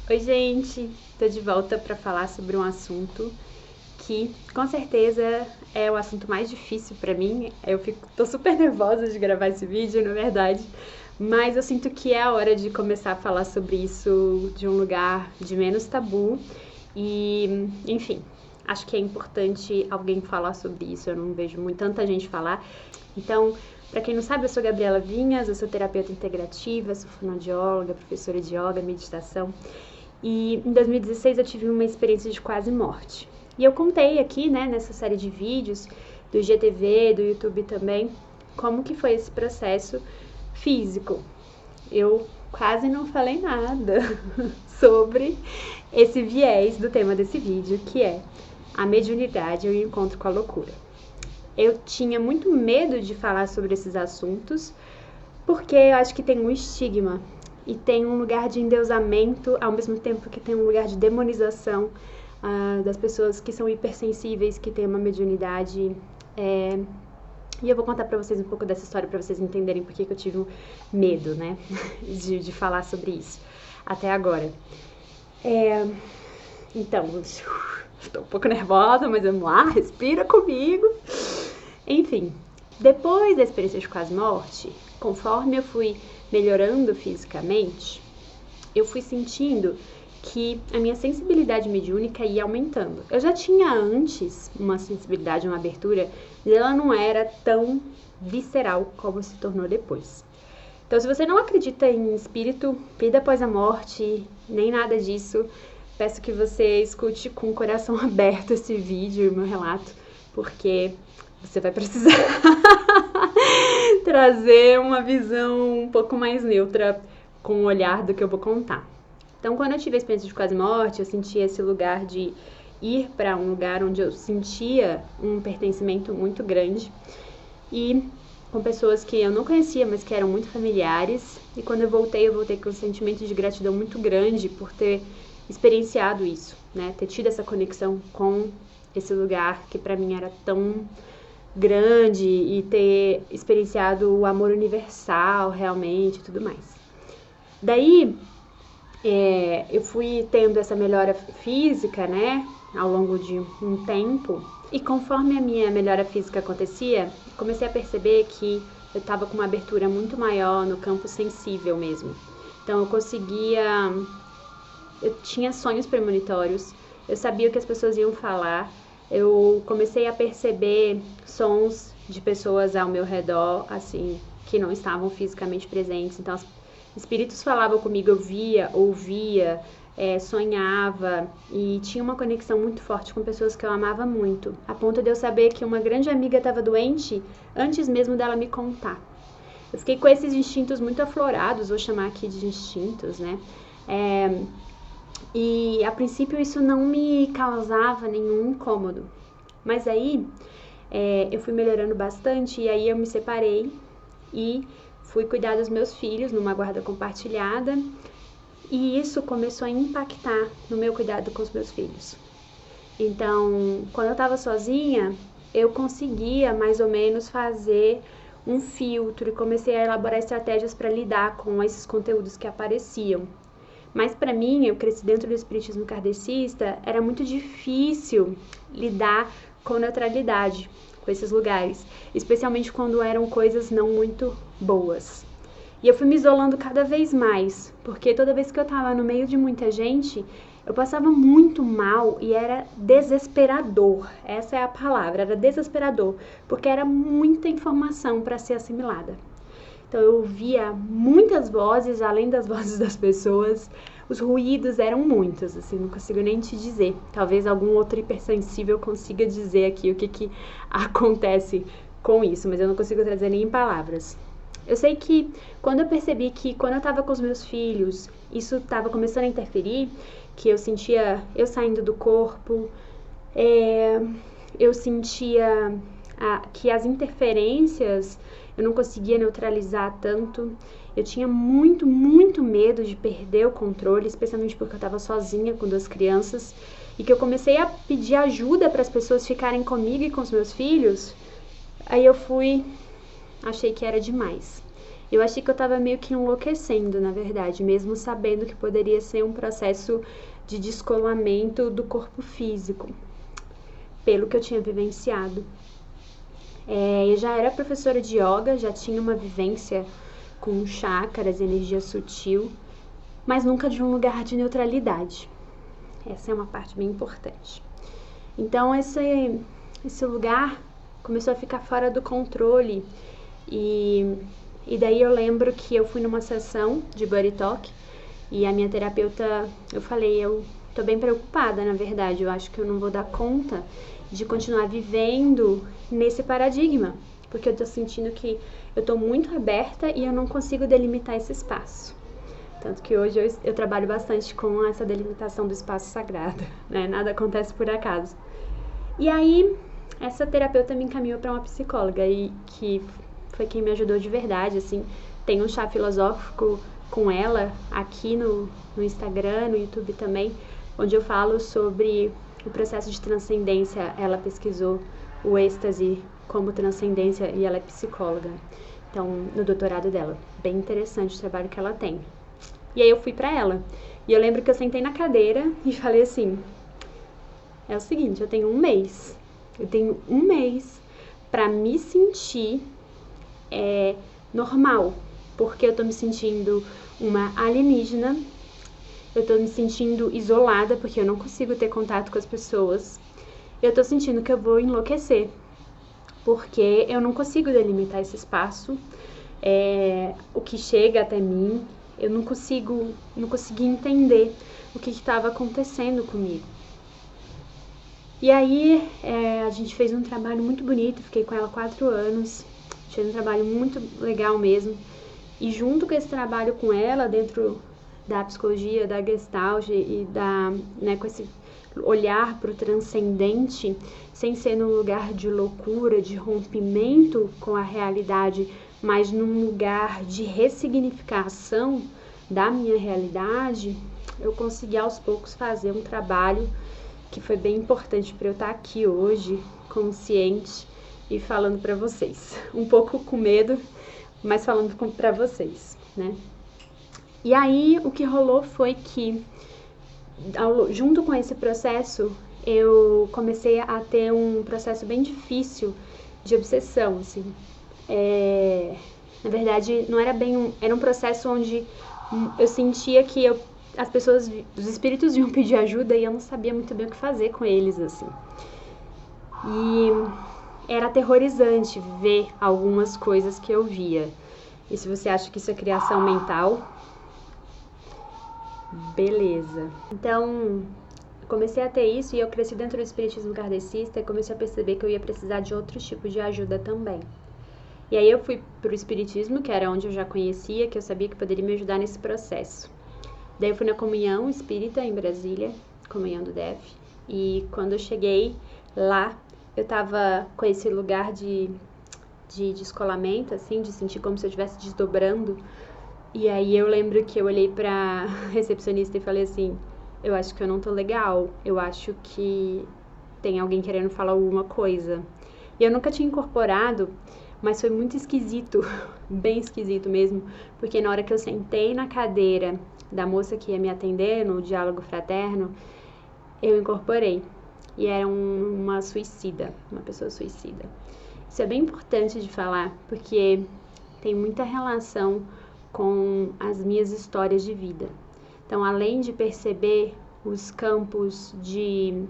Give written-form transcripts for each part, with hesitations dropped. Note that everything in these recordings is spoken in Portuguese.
Oi, gente! Tô de volta para falar sobre um assunto que, com certeza, é o assunto mais difícil para mim. Tô super nervosa de gravar esse vídeo, na verdade, mas eu sinto que é a hora de começar a falar sobre isso de um lugar de menos tabu e, enfim, acho que é importante alguém falar sobre isso. Eu não vejo tanta gente falar. Então, para quem não sabe, eu sou Gabriela Vinhas, eu sou terapeuta integrativa, sou fonoaudióloga, professora de yoga, meditação. E em 2016 eu tive uma experiência de quase morte. E eu contei aqui, né, nessa série de vídeos do IGTV, do YouTube também, como que foi esse processo físico. Eu quase não falei nada sobre esse viés do tema desse vídeo, que é a mediunidade e o encontro com a loucura. Eu tinha muito medo de falar sobre esses assuntos, porque eu acho que tem um estigma e tem um lugar de endeusamento, ao mesmo tempo que tem um lugar de demonização das pessoas que são hipersensíveis, que têm uma mediunidade. E eu vou contar pra vocês um pouco dessa história pra vocês entenderem por que eu tive medo, né, de falar sobre isso até agora. Então, estou um pouco nervosa, mas vamos lá, respira comigo. Enfim, depois da experiência de quase morte, conforme eu fui melhorando fisicamente, eu fui sentindo que a minha sensibilidade mediúnica ia aumentando. Eu já tinha antes uma sensibilidade, uma abertura, e ela não era tão visceral como se tornou depois. Então, se você não acredita em espírito, vida após a morte, nem nada disso, peço que você escute com o coração aberto esse vídeo, meu relato, porque você vai precisar trazer uma visão um pouco mais neutra com o olhar do que eu vou contar. Então, quando eu tive a experiência de quase morte, eu senti esse lugar de ir para um lugar onde eu sentia um pertencimento muito grande e com pessoas que eu não conhecia, mas que eram muito familiares. E quando eu voltei com um sentimento de gratidão muito grande por ter experienciado isso, né? Ter tido essa conexão com esse lugar que para mim era tão grande e ter experienciado o amor universal realmente e tudo mais. Daí, eu fui tendo essa melhora física, né, ao longo de um tempo, e conforme a minha melhora física acontecia, comecei a perceber que eu estava com uma abertura muito maior no campo sensível mesmo. Então eu tinha sonhos premonitórios, eu sabia o que as pessoas iam falar, eu comecei a perceber sons de pessoas ao meu redor, assim, que não estavam fisicamente presentes. Então, espíritos falavam comigo, eu via, ouvia, sonhava e tinha uma conexão muito forte com pessoas que eu amava muito, a ponto de eu saber que uma grande amiga estava doente antes mesmo dela me contar. Eu fiquei com esses instintos muito aflorados, vou chamar aqui de instintos, né? E a princípio isso não me causava nenhum incômodo. Mas aí eu fui melhorando bastante e aí eu me separei e fui cuidar dos meus filhos numa guarda compartilhada. E isso começou a impactar no meu cuidado com os meus filhos. Então, quando eu estava sozinha, eu conseguia mais ou menos fazer um filtro e comecei a elaborar estratégias para lidar com esses conteúdos que apareciam. Mas para mim, eu cresci dentro do espiritismo kardecista, era muito difícil lidar com neutralidade, com esses lugares, especialmente quando eram coisas não muito boas. E eu fui me isolando cada vez mais, porque toda vez que eu estava no meio de muita gente, eu passava muito mal e era desesperador. Essa é a palavra, era desesperador, porque era muita informação para ser assimilada. Então eu ouvia muitas vozes, além das vozes das pessoas, os ruídos eram muitos, assim, não consigo nem te dizer. Talvez algum outro hipersensível consiga dizer aqui o que acontece com isso, mas eu não consigo trazer nem em palavras. Eu sei que quando eu percebi que quando eu estava com os meus filhos, isso estava começando a interferir, que eu sentia eu saindo do corpo, eu sentia que as interferências eu não conseguia neutralizar tanto. Eu tinha muito, muito medo de perder o controle, especialmente porque eu estava sozinha com 2 crianças, e que eu comecei a pedir ajuda para as pessoas ficarem comigo e com os meus filhos. Aí eu achei que era demais. Eu achei que eu estava meio que enlouquecendo, na verdade, mesmo sabendo que poderia ser um processo de descolamento do corpo físico, pelo que eu tinha vivenciado. Eu já era professora de yoga, já tinha uma vivência com chakras, energia sutil, mas nunca de um lugar de neutralidade. Essa é uma parte bem importante. Então esse lugar começou a ficar fora do controle e daí eu lembro que eu fui numa sessão de Body Talk e a minha terapeuta, eu falei, eu tô bem preocupada, na verdade, eu acho que eu não vou dar conta de continuar vivendo nesse paradigma, porque eu tô sentindo que eu tô muito aberta e eu não consigo delimitar esse espaço. Tanto que hoje eu trabalho bastante com essa delimitação do espaço sagrado, né? Nada acontece por acaso. E aí, essa terapeuta me encaminhou para uma psicóloga, e que foi quem me ajudou de verdade, assim. Tem um chá filosófico com ela aqui no Instagram, no YouTube também, onde eu falo sobre o processo de transcendência. Ela pesquisou o êxtase como transcendência e ela é psicóloga. Então, no doutorado dela. Bem interessante o trabalho que ela tem. E aí eu fui pra ela. E eu lembro que eu sentei na cadeira e falei assim, é o seguinte, eu tenho um mês pra me sentir normal, porque eu tô me sentindo uma alienígena, eu tô me sentindo isolada, porque eu não consigo ter contato com as pessoas, eu tô sentindo que eu vou enlouquecer, porque eu não consigo delimitar esse espaço, o que chega até mim, eu não consegui entender o que estava acontecendo comigo. E aí a gente fez um trabalho muito bonito, fiquei com ela 4 anos, fez um trabalho muito legal mesmo. E junto com esse trabalho com ela, dentro da psicologia, da Gestalt e com esse olhar para o transcendente, sem ser num lugar de loucura, de rompimento com a realidade, mas num lugar de ressignificação da minha realidade, eu consegui aos poucos fazer um trabalho que foi bem importante para eu estar aqui hoje, consciente e falando para vocês. Um pouco com medo, mas falando para vocês, né? E aí, o que rolou foi que, junto com esse processo, eu comecei a ter um processo bem difícil de obsessão, assim. Na verdade, não era bem era um processo onde eu sentia que as pessoas, os espíritos iam pedir ajuda e eu não sabia muito bem o que fazer com eles, assim. E era aterrorizante ver algumas coisas que eu via. E se você acha que isso é criação mental, beleza. Então, eu comecei a ter isso e eu cresci dentro do espiritismo kardecista e comecei a perceber que eu ia precisar de outros tipos de ajuda também. E aí eu fui pro espiritismo, que era onde eu já conhecia, que eu sabia que poderia me ajudar nesse processo. Daí eu fui na comunhão espírita em Brasília, comunhão do DF, e quando eu cheguei lá, eu tava com esse lugar de descolamento, assim, de sentir como se eu estivesse desdobrando. E aí eu lembro que eu olhei pra recepcionista e falei assim, eu acho que eu não tô legal, eu acho que tem alguém querendo falar alguma coisa. E eu nunca tinha incorporado, mas foi muito esquisito, bem esquisito mesmo, porque na hora que eu sentei na cadeira da moça que ia me atender no diálogo fraterno, eu incorporei. E era uma suicida, uma pessoa suicida. Isso é bem importante de falar, porque tem muita relação com as minhas histórias de vida. Então, além de perceber os campos de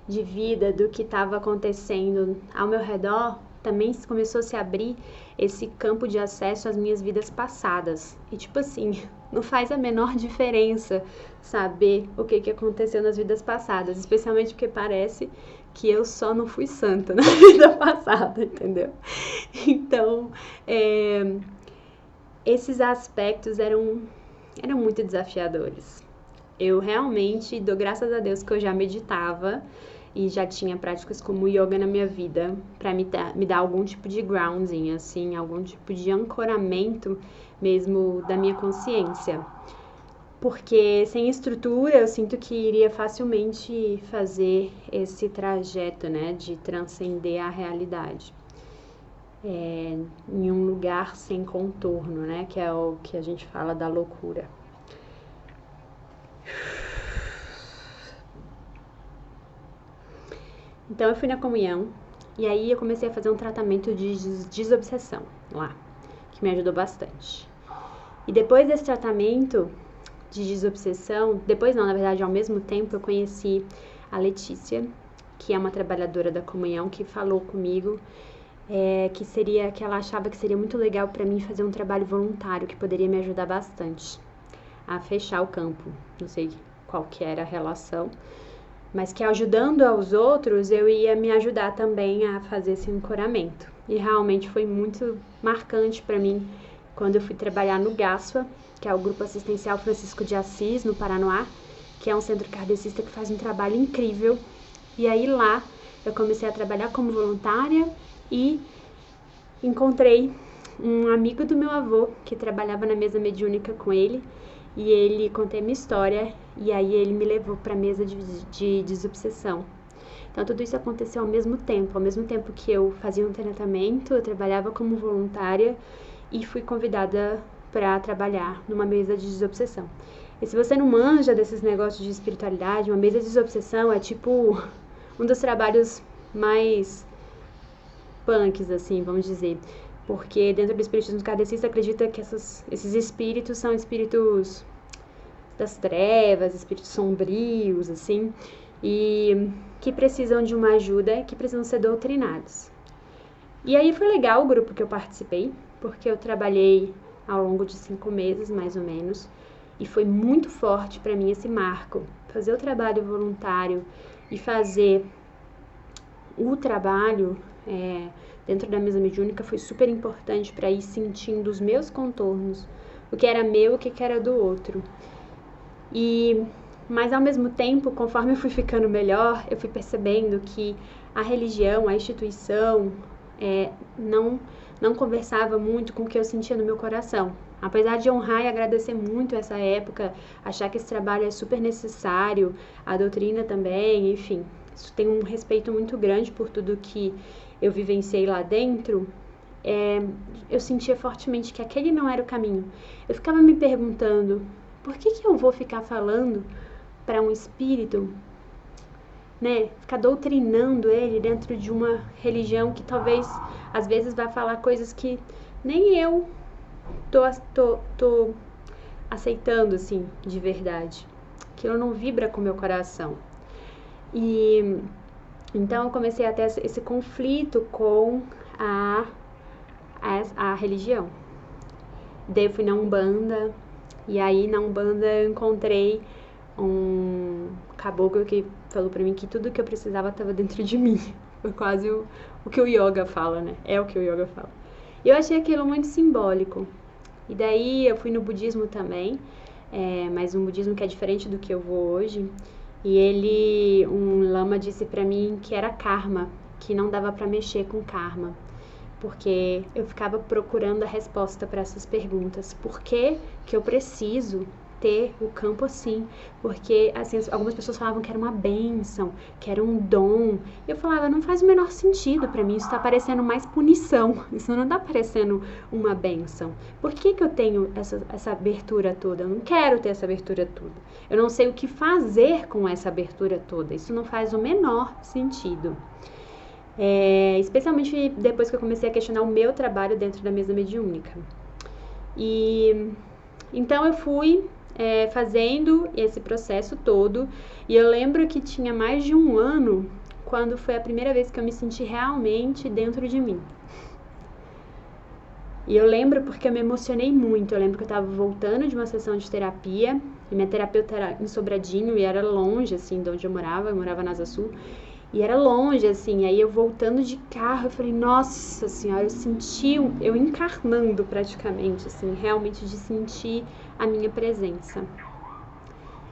vida do que estava acontecendo ao meu redor, também começou a se abrir esse campo de acesso às minhas vidas passadas. E tipo assim, não faz a menor diferença saber o que aconteceu nas vidas passadas, especialmente porque parece que eu só não fui santa na vida passada, entendeu? Então, esses aspectos eram muito desafiadores. Eu realmente dou graças a Deus que eu já meditava e já tinha práticas como yoga na minha vida para me dar algum tipo de grounding, assim, algum tipo de ancoramento mesmo da minha consciência. Porque sem estrutura eu sinto que iria facilmente fazer esse trajeto, né, de transcender a realidade. em um lugar sem contorno, né? Que é o que a gente fala da loucura. Então eu fui na comunhão e aí eu comecei a fazer um tratamento de desobsessão lá, que me ajudou bastante. E depois desse tratamento de desobsessão, depois não, na verdade, ao mesmo tempo, eu conheci a Letícia, que é uma trabalhadora da comunhão, que falou comigo que ela achava que seria muito legal para mim fazer um trabalho voluntário, que poderia me ajudar bastante a fechar o campo. Não sei qual que era a relação, mas que ajudando aos outros, eu ia me ajudar também a fazer esse ancoramento. E realmente foi muito marcante para mim quando eu fui trabalhar no GASFA, que é o Grupo Assistencial Francisco de Assis, no Paranoá, que é um centro kardecista que faz um trabalho incrível. E aí lá eu comecei a trabalhar como voluntária e encontrei um amigo do meu avô que trabalhava na mesa mediúnica com ele, e ele contei minha história, e aí ele me levou para a mesa de desobsessão. Então tudo isso aconteceu ao mesmo tempo que eu fazia um tratamento, eu trabalhava como voluntária e fui convidada para trabalhar numa mesa de desobsessão. E se você não manja desses negócios de espiritualidade, uma mesa de desobsessão é tipo um dos trabalhos mais punks, assim, vamos dizer. Porque dentro do espiritismo kardecista acredita que esses espíritos são espíritos das trevas, espíritos sombrios, assim, e que precisam de uma ajuda, que precisam ser doutrinados. E aí foi legal o grupo que eu participei, porque eu trabalhei ao longo de 5 meses, mais ou menos, e foi muito forte para mim esse marco. Fazer o trabalho voluntário e fazer o trabalho dentro da mesa mediúnica foi super importante para ir sentindo os meus contornos, o que era meu e o que era do outro. Mas ao mesmo tempo, conforme eu fui ficando melhor, eu fui percebendo que a religião, a instituição, não conversava muito com o que eu sentia no meu coração. Apesar de honrar e agradecer muito essa época, achar que esse trabalho é super necessário, a doutrina também, enfim, isso tem um respeito muito grande por tudo que eu vivenciei lá dentro, eu sentia fortemente que aquele não era o caminho. Eu ficava me perguntando, por que eu vou ficar falando para um espírito, né, ficar doutrinando ele dentro de uma religião que talvez, às vezes, vai falar coisas que nem eu tô aceitando, assim, de verdade. Aquilo não vibra com o meu coração. E então eu comecei a ter esse conflito com a religião. Daí eu fui na Umbanda, e aí na Umbanda eu encontrei um caboclo que falou pra mim que tudo que eu precisava estava dentro de mim. Foi quase o que o yoga fala, né? É o que o yoga fala. E eu achei aquilo muito simbólico. E daí eu fui no budismo também, mas um budismo que é diferente do que eu vou hoje. E um lama disse pra mim que era karma, que não dava pra mexer com karma, porque eu ficava procurando a resposta para essas perguntas. Por que eu preciso ter o campo assim? Porque assim, algumas pessoas falavam que era uma bênção, que era um dom. Eu falava, não faz o menor sentido para mim, isso está parecendo mais punição, isso não está parecendo uma bênção. Por que eu tenho essa abertura toda? Eu não quero ter essa abertura toda. Eu não sei o que fazer com essa abertura toda, isso não faz o menor sentido. Especialmente depois que eu comecei a questionar o meu trabalho dentro da mesa mediúnica. E então eu fui fazendo esse processo todo, e eu lembro que tinha mais de 1 ano quando foi a primeira vez que eu me senti realmente dentro de mim. E eu lembro porque eu me emocionei muito. Eu lembro que eu estava voltando de uma sessão de terapia, e minha terapeuta era em Sobradinho e era longe, assim, de onde eu morava na Asa Sul. E era longe, assim, aí eu voltando de carro, eu falei, nossa senhora, eu senti, eu encarnando praticamente, assim, realmente de sentir a minha presença.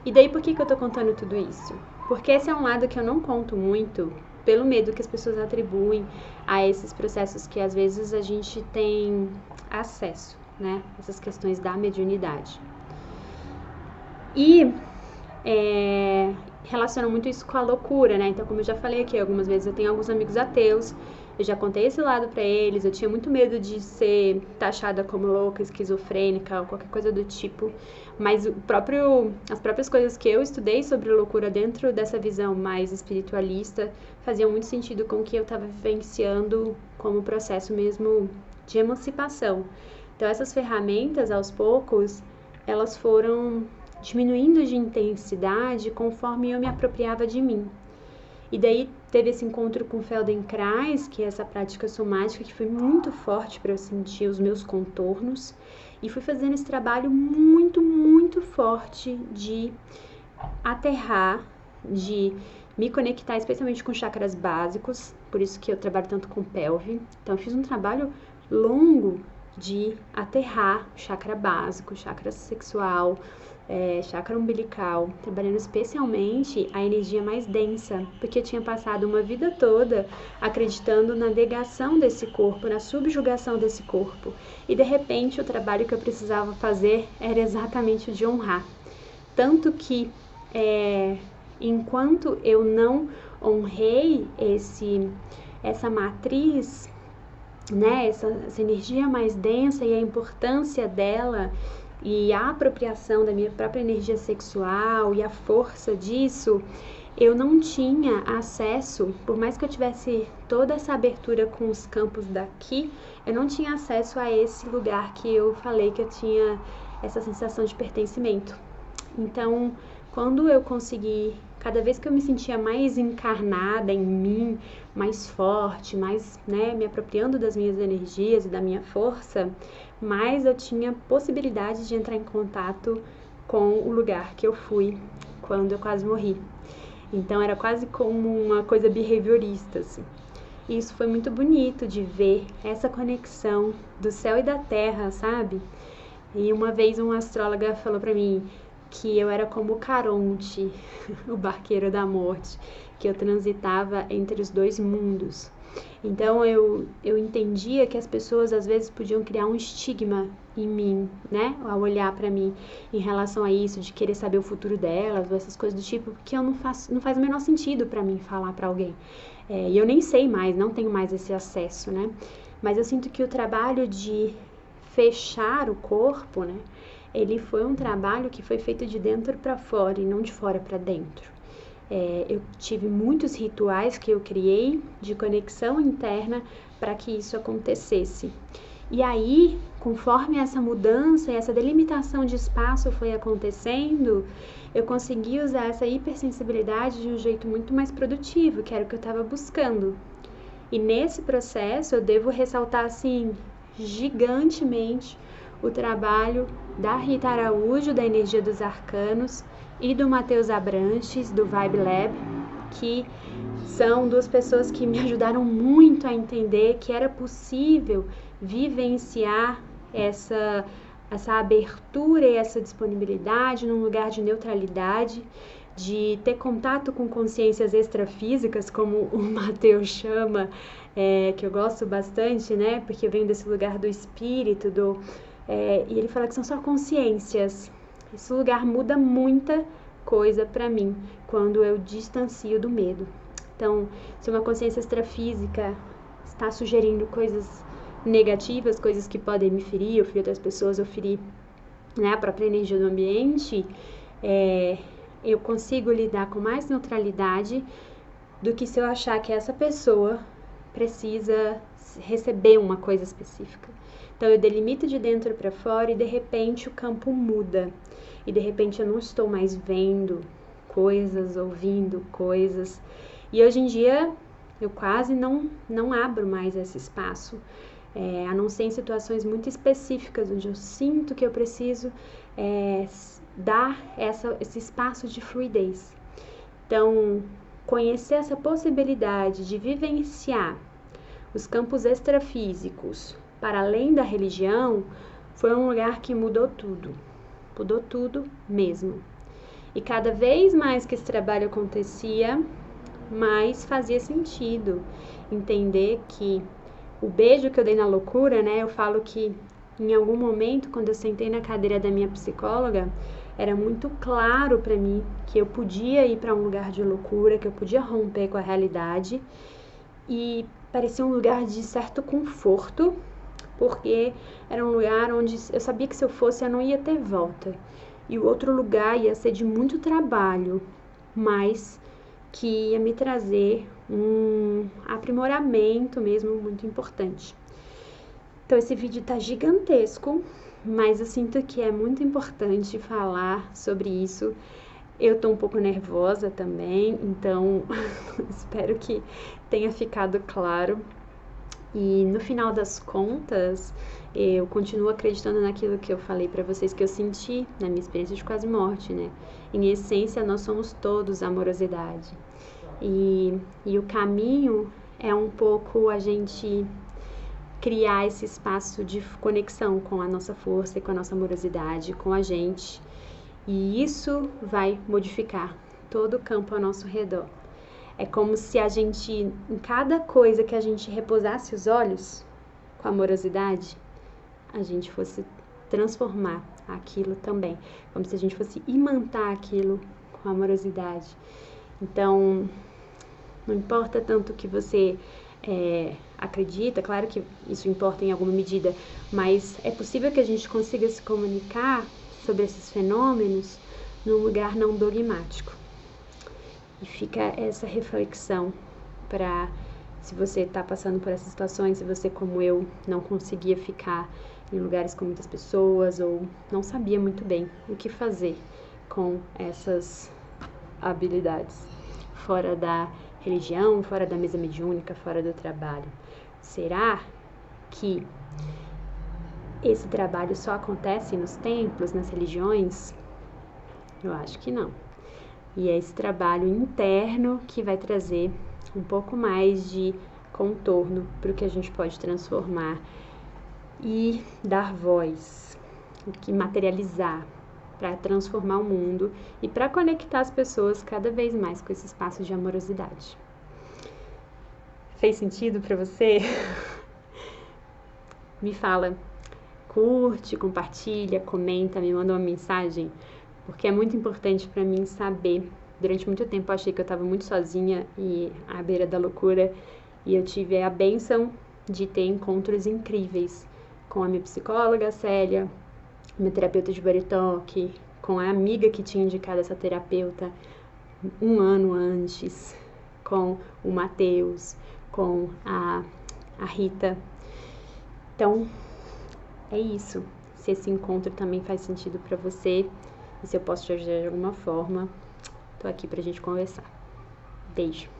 E daí por que eu tô contando tudo isso? Porque esse é um lado que eu não conto muito, pelo medo que as pessoas atribuem a esses processos que às vezes a gente tem acesso, né? Essas questões da mediunidade. E relacionam muito isso com a loucura, né? Então, como eu já falei aqui algumas vezes, eu tenho alguns amigos ateus Eu já contei esse lado pra eles, eu tinha muito medo de ser taxada como louca, esquizofrênica, ou qualquer coisa do tipo. Mas as próprias coisas que eu estudei sobre loucura dentro dessa visão mais espiritualista faziam muito sentido com o que eu estava vivenciando como processo mesmo de emancipação. Então essas ferramentas, aos poucos, elas foram diminuindo de intensidade conforme eu me apropriava de mim. E daí teve esse encontro com Feldenkrais, que é essa prática somática que foi muito forte para eu sentir os meus contornos, e fui fazendo esse trabalho muito, muito forte de aterrar, de me conectar especialmente com chakras básicos, por isso que eu trabalho tanto com pelve. Então eu fiz um trabalho longo de aterrar o chakra básico, chakra sexual, chakra umbilical, trabalhando especialmente a energia mais densa, porque eu tinha passado uma vida toda acreditando na negação desse corpo, na subjugação desse corpo, e de repente o trabalho que eu precisava fazer era exatamente o de honrar. Tanto que enquanto eu não honrei essa matriz, né, essa energia mais densa e a importância dela e a apropriação da minha própria energia sexual e a força disso, eu não tinha acesso, por mais que eu tivesse toda essa abertura com os campos daqui, eu não tinha acesso a esse lugar que eu falei que eu tinha essa sensação de pertencimento. Então, quando eu consegui, cada vez que eu me sentia mais encarnada em mim, mais forte, mais, né, me apropriando das minhas energias e da minha força, mais eu tinha possibilidade de entrar em contato com o lugar que eu fui quando eu quase morri. Então era quase como uma coisa behaviorista, assim. E isso foi muito bonito de ver essa conexão do céu e da terra, sabe? E uma vez uma astróloga falou pra mim que eu era como Caronte, o barqueiro da morte, que eu transitava entre os dois mundos. Então eu entendia que as pessoas às vezes podiam criar um estigma em mim, né, ao olhar para mim em relação a isso, de querer saber o futuro delas, ou essas coisas do tipo, que não faz o menor sentido para mim falar para alguém. E eu nem sei mais, não tenho mais esse acesso, né? Mas eu sinto que o trabalho de fechar o corpo, né, ele foi um trabalho que foi feito de dentro para fora e não de fora para dentro. Eu tive muitos rituais que eu criei de conexão interna para que isso acontecesse. E aí, conforme essa mudança e essa delimitação de espaço foi acontecendo, eu consegui usar essa hipersensibilidade de um jeito muito mais produtivo, que era o que eu estava buscando. E nesse processo eu devo ressaltar assim gigantemente o trabalho da Rita Araújo, da Energia dos Arcanos, e do Matheus Abranches, do Vibe Lab, que são duas pessoas que me ajudaram muito a entender que era possível vivenciar essa abertura e essa disponibilidade num lugar de neutralidade, de ter contato com consciências extrafísicas, como o Matheus chama, que eu gosto bastante, né? Porque eu venho desse lugar do espírito, e ele fala que são só consciências. Esse lugar muda muita coisa para mim quando eu distancio do medo. Então, se uma consciência extrafísica está sugerindo coisas negativas, coisas que podem me ferir, ou ferir outras pessoas, ou ferir, né, a própria energia do ambiente, eu consigo lidar com mais neutralidade do que se eu achar que essa pessoa precisa receber uma coisa específica. Então eu delimito de dentro para fora e de repente o campo muda. E de repente eu não estou mais vendo coisas, ouvindo coisas. E hoje em dia eu quase não abro mais esse espaço, a não ser em situações muito específicas, onde eu sinto que eu preciso dar esse espaço de fluidez. Então, conhecer essa possibilidade de vivenciar os campos extrafísicos para além da religião foi um lugar que mudou tudo mesmo. E cada vez mais que esse trabalho acontecia, mais fazia sentido entender que o beijo que eu dei na loucura, né, eu falo que em algum momento, quando eu sentei na cadeira da minha psicóloga, era muito claro para mim que eu podia ir para um lugar de loucura, que eu podia romper com a realidade, e parecia um lugar de certo conforto, porque era um lugar onde eu sabia que se eu fosse eu não ia ter volta. E o outro lugar ia ser de muito trabalho, mas que ia me trazer um aprimoramento mesmo muito importante. Então esse vídeo tá gigantesco, mas eu sinto que é muito importante falar sobre isso. Eu tô um pouco nervosa também, então espero que tenha ficado claro. E no final das contas, eu continuo acreditando naquilo que eu falei para vocês que eu senti na minha experiência de quase morte, né? Em essência, nós somos todos amorosidade. E o caminho é um pouco a gente criar esse espaço de conexão com a nossa força e com a nossa amorosidade, com a gente. E isso vai modificar todo o campo ao nosso redor. É como se a gente, em cada coisa que a gente repousasse os olhos com amorosidade, a gente fosse transformar aquilo também. Como se a gente fosse imantar aquilo com amorosidade. Então, não importa tanto que você acredita, claro que isso importa em alguma medida, mas é possível que a gente consiga se comunicar sobre esses fenômenos num lugar não dogmático. E fica essa reflexão para, se você está passando por essas situações, se você, como eu, não conseguia ficar em lugares com muitas pessoas ou não sabia muito bem o que fazer com essas habilidades, fora da religião, fora da mesa mediúnica, fora do trabalho. Será que esse trabalho só acontece nos templos, nas religiões? Eu acho que não. E é esse trabalho interno que vai trazer um pouco mais de contorno para o que a gente pode transformar e dar voz, que materializar, para transformar o mundo e para conectar as pessoas cada vez mais com esse espaço de amorosidade. Fez sentido para você? Me fala, curte, compartilha, comenta, me manda uma mensagem, porque é muito importante para mim saber. Durante muito tempo eu achei que eu estava muito sozinha e à beira da loucura, e eu tive a bênção de ter encontros incríveis com a minha psicóloga, Célia, minha terapeuta de body talk, com a amiga que tinha indicado essa terapeuta um ano antes, com o Matheus, com a Rita. Então, é isso. Se esse encontro também faz sentido para você, e se eu posso te ajudar de alguma forma, tô aqui pra gente conversar. Beijo!